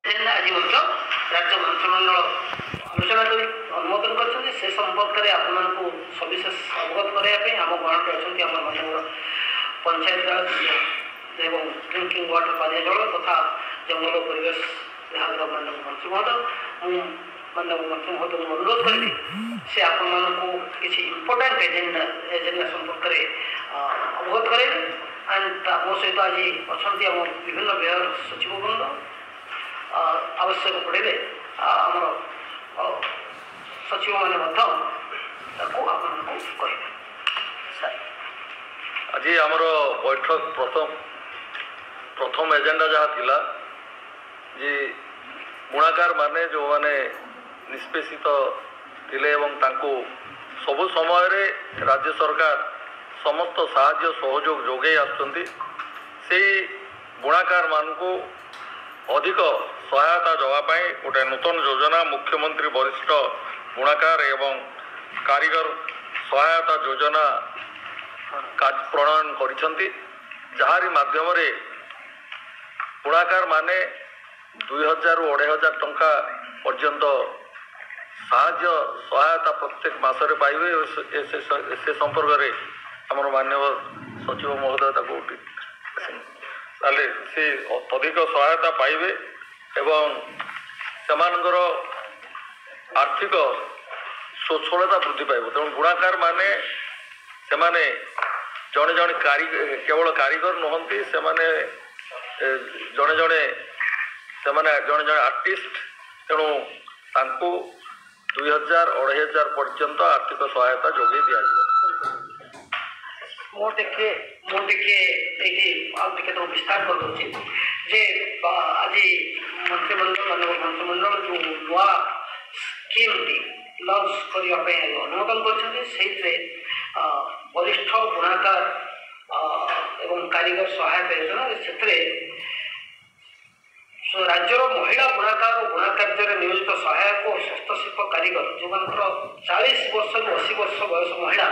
आज राज्य मंत्रिमंडल आलोचना कर अनुमोदन कर संपर्क में आपको सविशेष अवगत करने आम गाँव अच्छा आम मानव पंचायत राज एवं ड्रिंकिंग वाटर पानी जल तथा जंगल परिवेश विभाग मानव मंत्री महोदय मानव मंत्री महोदय अनुरोध करी से आपको किसी इम्पोर्टाट एजेंडा संपर्क में अवगत करे एंड मो सहित आज अच्छा आम विभिन्न विभाग सचिव वृंद आवश्यक पड़े आमर सचिव मैंने आज आमर बैठक प्रथम एजेंडा जहाँ थिला जे बुणाकार माने जो माने निष्पेषित थिले एवं तांको सबु समय रे राज्य सरकार समस्त साहाय्य सहयोग जोगे आसुचंती से बुणाकार मानकु अधिक सहायता देवाई गोटे नूतन योजना मुख्यमंत्री वरिष्ठ बुणाकार एवं कारीगर सहायता योजना प्रणयन करिसेंती जहारी माध्यम रे बुणाकार माने 2000 ରୁ 2500 टंका पर्यंत साहाय्य सहायता प्रत्येक मासरे पाइबे से संपर्क रे हमर माननीय सचिव महोदय ताको ताले से अधिक सहायता पाइबे एवं सेमानकर आर्थिक स्वच्छलता वृद्धि पाइब तेणु बुणाकार माने सेमाने जड़े जड़े केवल कारीगर नुहंती सेमाने जड़े जड़े सेमाने जड़े जड़े आर्टिस्ट तेणु तांको 2000 2500 पर्यंत आर्थिक सहायता जोगे दिया तो विस्तार कर दूसरी जे आज मंत्रिमंडल मानव मंत्रिमंडल जो नुआ स्कीम लॉन्च करने अनुमोदन कर वरिष्ठ बुणाकार एवं कारीगर सहायता योजना से राज्यर महिला बुणाकार और बुणा कार्य नियोजित सहायक और हस्तशिल्प कारीगर जो 40 वर्ष रु 80 वर्ष बयस महिला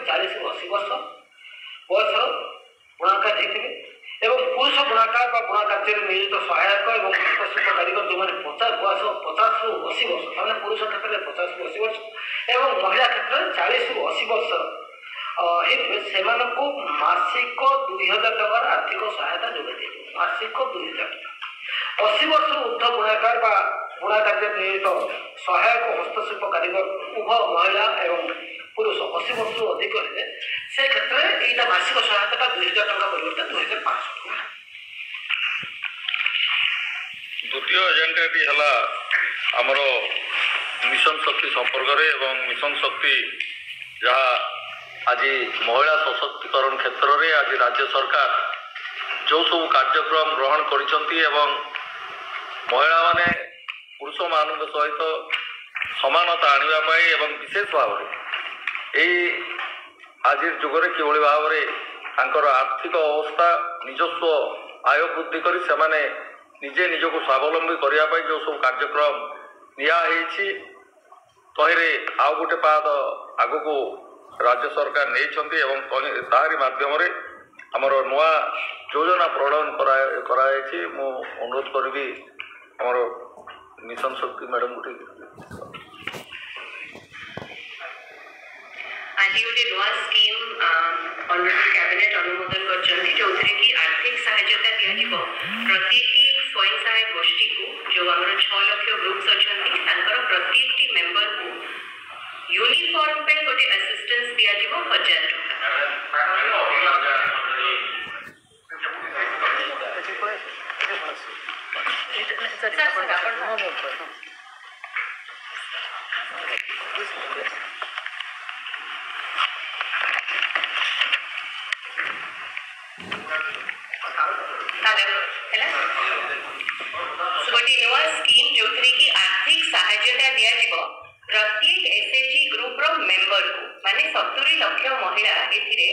40 रु 80 वर्ष बयस बुणाकार एवं पुरुष बुणाकार बुणा कार्य नियोजित सहायक और हस्तशिल्प कारीगर जो मैंने 50 रु 80 वर्ष पुरुष क्षेत्र में 50 रु 80 वर्ष एवं महिला क्षेत्र में 40 रु 80 वर्ष से मासिक 2000 टकर आर्थिक सहायता जोगे मासिक 2000 80 वर्ष ऊर्ध बुणाकार बुणा कार्य नियोजित सहायक हस्तशिल्प कारीगर उभय महिला एवं पुरुष 80 वर्ष अधिक है से क्षेत्र में यहाँ मासिक सहायता 2000 टका परिवर्तन 2500 टका। द्वितीय एजेंडाटी है आमर मिशन शक्ति संपर्क में मिशन शक्ति जहाँ आज महिला सशक्तिकरण क्षेत्र में आज राज्य सरकार जो सब कार्यक्रम ग्रहण करिसंती एवं महिला माने पुरुष मान सहित समानता आने एवं विशेष भाव आज जुगरे किभली भाव में आर्थिक अवस्था निजस्व आय वृद्धि कर निजे निजक स्वावलंबी करने जो सब कार्यक्रम नियाही तहिरे आउ गोटे पाद आग को राज्य सरकार नहीं तारी माध्यम आमर नुआ योजना प्रणयन कराई मु अनुरोध करी आमर मिशन शक्ति मैडम गोटे आज गोटे नुआ स्कीम ऑनरेबल कैबिनेट अनुमोदन कर जो कि आर्थिक सहायता दिया प्रत्येक स्वयं सहायक गोष्ठी को जो आम 6 लाख ग्रुप्स अच्छा प्रत्येक मेंबर को यूनिफॉर्म पे गोटे असिस्टेंस दिया 1000 गोटे नुआ स्कीम जो कि आर्थिक सहायता दिया प्रत्येक एसएचजी ग्रुप रो मेंबर को माने 70 लाख महिला एथिरे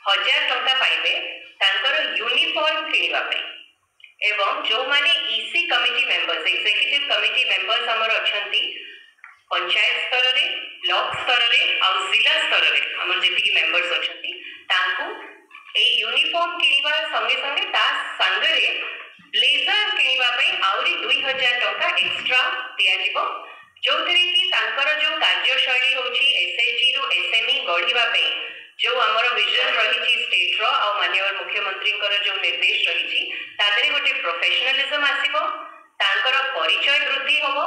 1000 टंका पाइबे तांकर यूनिफॉर्म किनिबा पे एवं जो माने EC committee members executive committee members हमर अछंती पंचायत स्तर रे ब्लॉक स्तर रे आ जिला स्तर रे हमर जेति मेंबर्स अछंती तांको ए यूनिफॉर्म किनिबा संगे संगे ता संगे ब्लेजर किनिबा पे आउरी 2000 पहुंचवाई जो आमर विजन रही स्टेट रो आ माननीय मुख्यमंत्री जो निर्देश रही गोटे प्रोफेशनलिज्म आसीबो तांकर परिचय वृद्धि होबो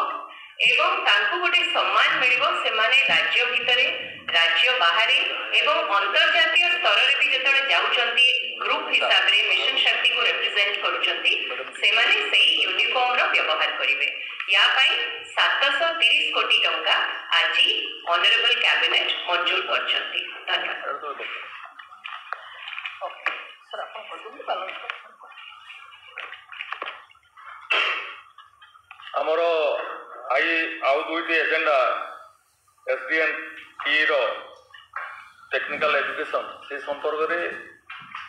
एवं तांको गोटे सम्मान मिलिबो से माने राज्य भितरे राज्य बाहरे एवं अंतर्जातीय स्तर रे भी जतले जाउचंती ग्रुप हिसाब रे मिशन शक्ति को रिप्रेजेंट करूचंती से माने सेही यूनिफॉर्म रो व्यवहार करिवे या पई 730 कोटी टंका आजि ऑनरेबल कैबिनेट मंजूर करचंती। धन्यवाद। ओके सर आपण पटुली पालन आमर आउ दुईटी agenda SDN T technical education से संपर्क में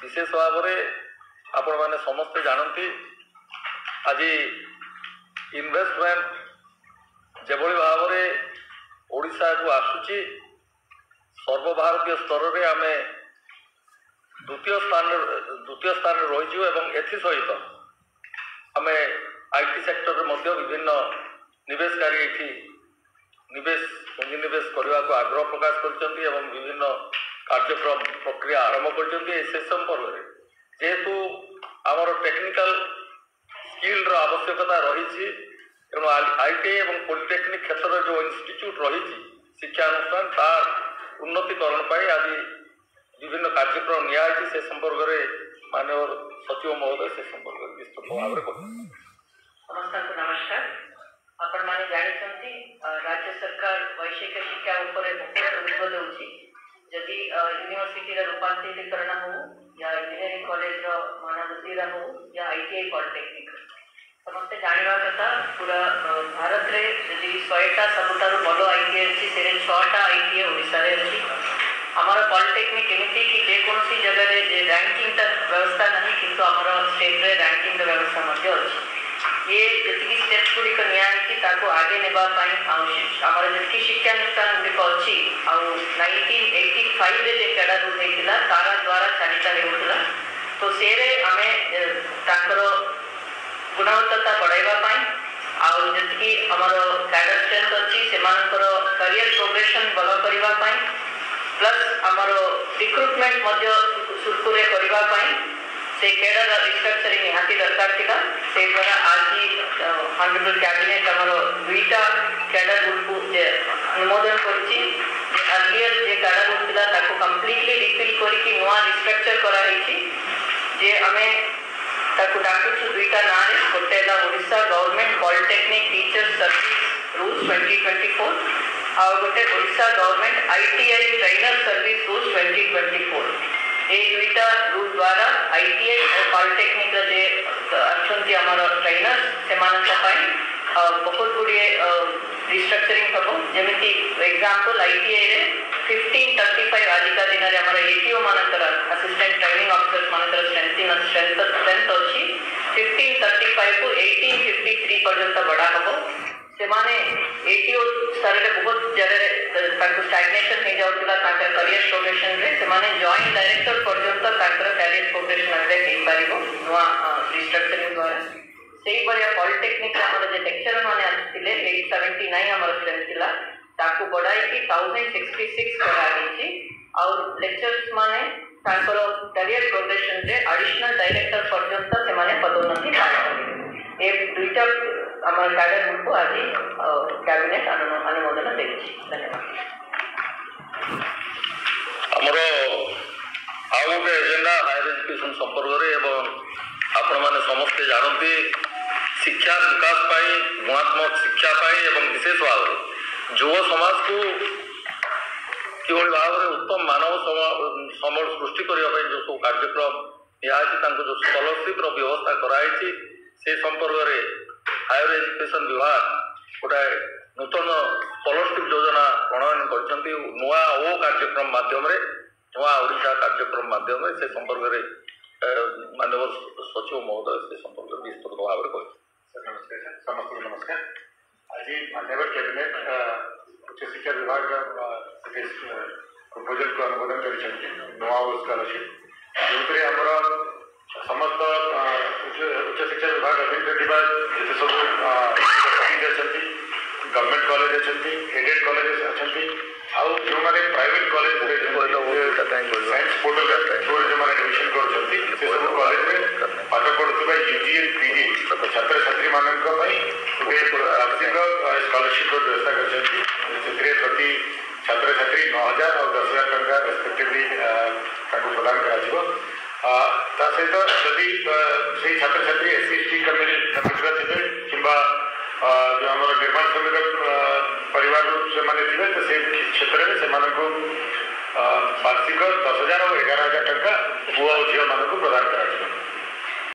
विशेष भाव में आपण मैंने समस्ते जानती आज इन्वेस्टमेंट जो भाव में ओडिशा को आसुची सर्वभारतीय स्तर में आम द्वितीय स्थान रही एवं एथि सहित आम आईटी सेक्टर में विभिन्न निवेशकारी ये निवेश पुंजी निवेश करने को आग्रह प्रकाश कर विभिन्न कार्यक्रम प्रक्रिया आरंभ कर संपर्क में जेहेतु आमर टेक्निकल स्किल आवश्यकता रही तेणु आईटीआई और पॉलिटेक्निक क्षेत्र में जो इंस्टीट्यूट रही शिक्षानुष्ठान तार उन्नतीकरण पर आज विभिन्न कार्यक्रम नियाई से संपर्क में माननीय सचिव महोदय से संपर्क में विस्तृत भाव में समस्त नमस्कार। आपण माने जानिछंती राज्य सरकार वैश्विक शिक्षा ऊपर बहुत गुरुत्व देउछि जदि यूनिवर्सिटी रा रूपांतरीकरण हो या इंजीनियरिंग कॉलेज रो महानगरी रा हो या आईटीआई पॉलिटेक्निक समस्त जानिबा कथा पूरा भारत रे जदि 100टा सबुतारु बड़ आईटीआई अछि से 6टा आईटीआई ओडिसा रे अछि। हमारा पॉलिटेक्निक एमती कि जेकोसी जगह रे जे रैंकिंग व्यवस्था नहीं किंतु हमारा स्टेट रे रैंकिंग व्यवस्था मध्य अछि। ये जी स्टेप्स गुड़िक निको आगे नापी आमर जी शिक्षानुष्ठान गुड़िक अच्छी 1985 रे कैडा रूल होता तारा द्वारा चालित होता तो से आम गुणवत्ता बढ़ावाई जी आमर कैडर स्ट्रेंथ अच्छी से करियर प्रोग्रेशन भल करने प्लस आमर रिक्रुटमेंट सुरखुरे करने से कैडर रिस्ट्रक्चरिंग निहाती दरकार थिला से द्वारा आज ऑनरेबल कैबिनेट आमर दुईटा कैडर रूल को अनुमोदन करछि अर्लियर जे कैडर रूल थिला ताको कंप्लीटली रिफिल करके नवा रिस्ट्रक्चर करा हैछि जे हमें ताको डाकुछु दुईटा ना रे गोटेला Odisha government polytechnic teacher service rules 2024 और गोटे Odisha government ITI trainer service rules 2024 ये दुईटा रूल द्वारा आईटीआई और पॉलिटेक्निक जे अच्छी आमर ट्रेनर से बहुत गुड़े रिस्ट्रक्चरिंग हम जमी एग्जांपल आईटीआई रे 1535 आजिका दिन में आमर एटीओ मानकर असिस्टेंट ट्रेनिंग ऑफिसर्स मानकर स्ट्रेंथ अच्छी 1535 को 1853 पर्यंत बढ़ा हम से माने एटीओ स्तर में बहुत जगह स्टैग्नेशन हो जाउतिला करियर प्रोग्रेशन रे से माने जॉइंट डायरेक्टर पर्यंत कैरियर प्रोग्रेशन आगे हो पारिबो नुआ रिस्ट्रक्चरिंग द्वारा सेही बलिया पॉलिटेक्निक हमर जे लेक्चर माने आथिले 879 हमर स्ट्रेंथ थिला ताकू बढ़ाई की 1066 करा दैछि और लेक्चर्स माने तांकर कैरियर प्रोग्रेशन रे एडिशनल डायरेक्टर पर्यंत से माने पदोन्नति पाइबो ए दुईटा आमर कैडर रूल को आज कैबिनेट अनुमोदन देछि। धन्यवाद। आमर आउ गोटे एजेंडा हायर एजुकेशन संपर्क में आपण मैंने समस्ते जानती शिक्षा विकास पाई गुणात्मक शिक्षा पाई एवं विशेष भाव में युव समाज को किभली भाव में उत्तम मानव संबल सृष्टि करने जो सब कार्यक्रम निहाती जो स्कॉलरशिप व्यवस्था कराई से संपर्क में हायर एजुकेशन विभाग गोटे नूतन स्कॉलरशिप योजना प्रणयन कर नुआ ओ कार्यक्रम माध्यम नुआ ओडिशा कार्यक्रम माध्यम से संपर्क में माननीय सचिव महोदय से संपर्क में विस्तृत भाव में कह समस्त नमस्कार। आज माननीय कैबिनेट उच्च शिक्षा विभाग प्रपोजल को अनुमोदन कर नुआ स्कॉलरशिप जो आमर समस्त उच्च शिक्षा विभाग अधीन जिते सब गवर्नमेंट कॉलेज अच्छा एडेड कॉलेज अच्छा ଆଉ ଯେଉଁମାନେ ପ୍ରାଇଭେଟ୍ କଲେଜରେ ସାଇନ୍ସ ପୋର୍ଟାଲ ଥ୍ରୁରେ ଯେଉଁମାନେ ଆଡମିସନ କରୁଛନ୍ତି ସେ ସବୁ କଲେଜରେ ପାଠ ପଢୁଥିବା ୟୁଜି ଏଣ୍ଡ ପିଜି ଛାତ୍ରଛାତ୍ରୀମାନଙ୍କ ପାଇଁ ଗୋଟେ ବାର୍ଷିକ ସ୍କଲାରସିପ୍ର ବ୍ୟବସ୍ଥା କରିଛନ୍ତି। ସେଥିରେ ପ୍ରତି ଛାତ୍ରଛାତ୍ରୀ 9,000 ଆଉ 10,000 ଟଙ୍କା ରେସ୍ପେକ୍ଟିଭଲି ତାଙ୍କୁ ପ୍ରଦାନ କରାଯିବ। ତା ସହିତ ଯଦି ସେଇ ଛାତ୍ରଛାତ୍ରୀ SC/ST କମ୍ୟୁନିଟିର ଥିବେ କିମ୍ବା ଯେଉଁ ଆମର ନିର୍ମାଣ ଶ୍ରମିକ ପରିବାରରୁ ସେମାନେ ଥିବେ ତ ସେ କ୍ଷେତ୍ରରେ ସେମାନଙ୍କୁ ବାର୍ଷିକ 10,000 ଆଉ 11,000 ଟଙ୍କା ପୁଅ ଆଉ ଝିଅମାନଙ୍କୁ ପ୍ରଦାନ କରାଯିବ।